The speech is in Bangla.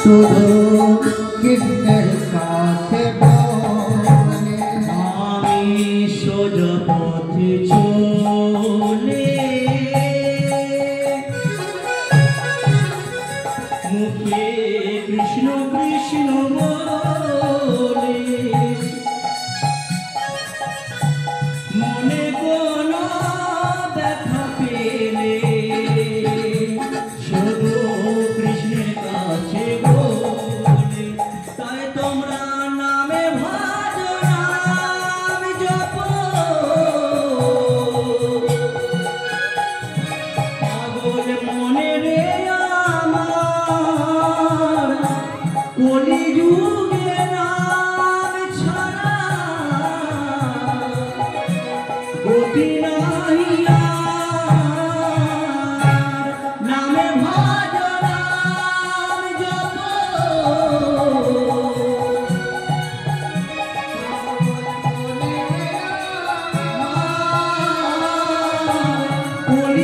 শুধু কৃষ্ণের কাছে বলে আমি সোজা পথে চলে মুখে কৃষ্ণ কৃষ্ণ বলে মনে কোনো ব্যথা পেলে শুধু কৃষ্ণের কাছে বলে তাই তোমরা নামে ভাজো নাম জপো পাগল মনে রে আমার কলিযুগে নাম ছাড়া গতি নাই আর। নামে ভাজো নাম জপো কলি